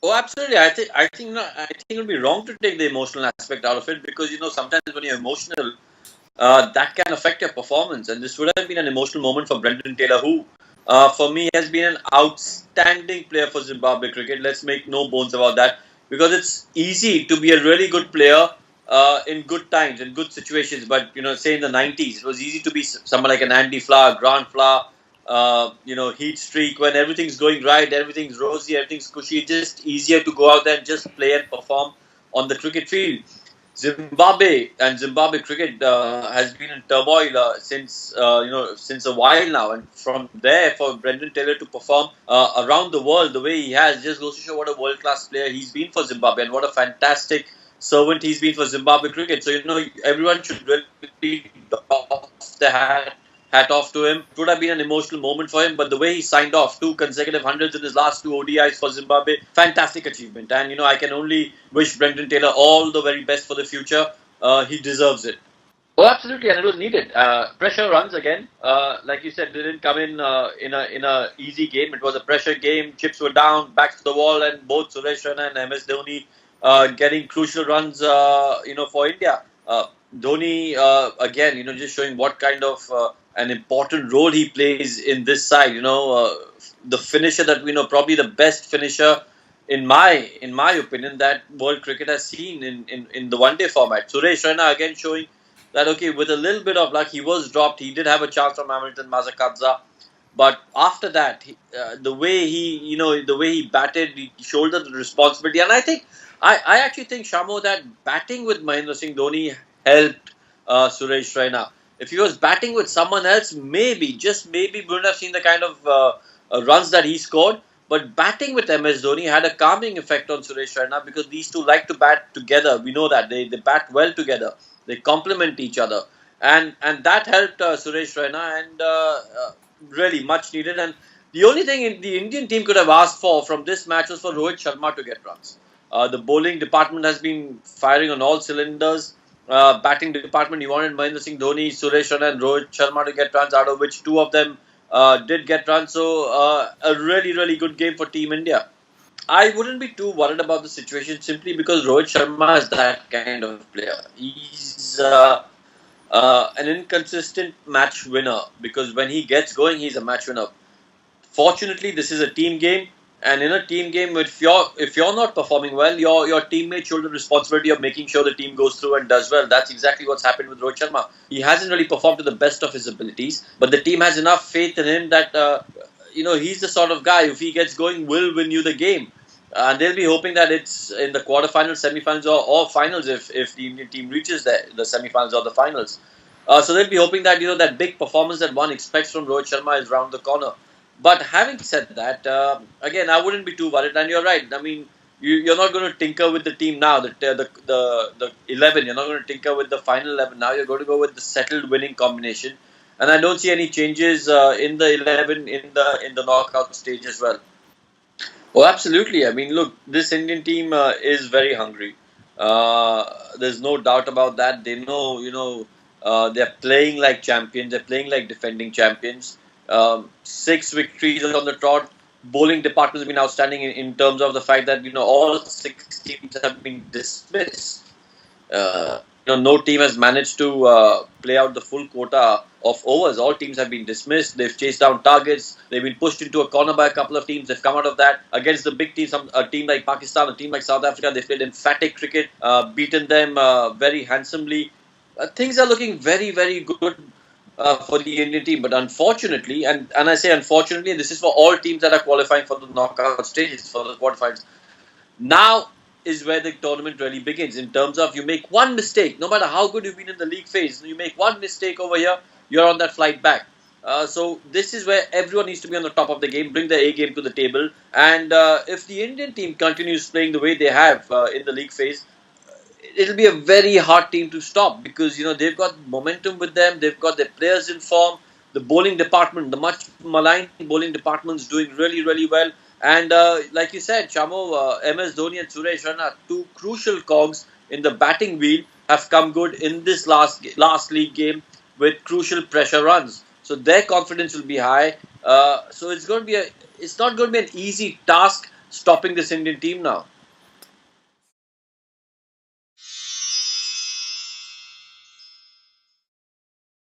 Oh, absolutely. I think it would be wrong to take the emotional aspect out of it because sometimes when you're emotional, that can affect your performance. And this would have been an emotional moment for Brendan Taylor, who, for me, has been an outstanding player for Zimbabwe cricket. Let's make no bones about that because it's easy to be a really good player in good times, in good situations. But, say in the 90s, it was easy to be someone like an Andy Flower, Grant Flower, heat streak when everything's going right, everything's rosy, everything's cushy. It's just easier to go out there and just play and perform on the cricket field. Zimbabwe cricket has been in turmoil since a while now, and from there for Brendan Taylor to perform around the world the way he has just goes to show what a world class player he's been for Zimbabwe and what a fantastic servant he's been for Zimbabwe cricket. So everyone should really doff their hat off to him. It would have been an emotional moment for him, but the way he signed off two consecutive hundreds in his last two ODIs for Zimbabwe, fantastic achievement. And I can only wish Brendan Taylor all the very best for the future. He deserves it. Oh, absolutely, and it was needed. Pressure runs again, like you said, didn't come in a easy game. It was a pressure game. Chips were down, backs to the wall, and both Suresh Raina and MS Dhoni getting crucial runs. For India. Dhoni again, just showing what kind of an important role he plays in this side. The finisher that we know, probably the best finisher in my opinion that world cricket has seen in the one day format. Suresh Raina again showing that okay, with a little bit of luck, he was dropped. He did have a chance from Hamilton Mazakadza, but after that, the way he batted, he shouldered the responsibility. And I actually think Shamo that batting with Mahendra Singh Dhoni helped Suresh Raina. If he was batting with someone else, maybe just maybe we wouldn't have seen the kind of runs that he scored. But batting with MS Dhoni had a calming effect on Suresh Raina because these two like to bat together. We know that they bat well together. They complement each other, and that helped Suresh Raina and really much needed. And the only thing the Indian team could have asked for from this match was for Rohit Sharma to get runs. The bowling department has been firing on all cylinders. Batting department, you wanted Mahendra Singh Dhoni, Suresh Raina, and Rohit Sharma to get runs, out of which two of them did get runs. So a really, really good game for Team India. I wouldn't be too worried about the situation simply because Rohit Sharma is that kind of player. He's an inconsistent match winner because when he gets going, he's a match winner. Fortunately, this is a team game, and in a team game, if you're not performing well, your teammates shoulder the responsibility of making sure the team goes through and does well. That's exactly what's happened with Rohit Sharma. He hasn't really performed to the best of his abilities, but the team has enough faith in him that he's the sort of guy, if he gets going, will win you the game. And they'll be hoping that it's in the quarterfinals, semifinals, or finals if the Indian team reaches the semifinals or the finals. So they'll be hoping that that big performance that one expects from Rohit Sharma is round the corner. But having said that, again, I wouldn't be too worried. And you're right. I mean, you're not going to tinker with the team now. The 11. You're not going to tinker with the final 11 now. You're going to go with the settled winning combination. And I don't see any changes in the 11 in the knockout stage as well. Oh, absolutely. I mean, look, this Indian team is very hungry. There's no doubt about that. They know, they're playing like champions. They're playing like defending champions. 6 victories on the trot. Bowling department has been outstanding in terms of the fact that all 6 teams have been dismissed. No team has managed to play out the full quota of overs. All teams have been dismissed. They've chased down targets. They've been pushed into a corner by a couple of teams. They've come out of that against the big teams. A team like Pakistan, a team like South Africa, they've played emphatic cricket, beaten them very handsomely. Things are looking very, very good for the Indian team. But unfortunately, and I say unfortunately, this is for all teams that are qualifying for the knockout stages, for the quarterfinals. Now is where the tournament really begins in terms of you make one mistake, no matter how good you've been in the league phase, you make one mistake over here, you're on that flight back. So this is where everyone needs to be on the top of the game, bring the A game to the table. And if the Indian team continues playing the way they have in the league phase, it'll be a very hard team to stop because they've got momentum with them, they've got their players in form. The bowling department, the much maligned bowling department, is doing really, really well. And like you said, Chamo, MS Dhoni and Suresh Raina, two crucial cogs in the batting wheel, have come good in this last league game with crucial pressure runs. So their confidence will be high. So it's not going to be an easy task stopping this Indian team now.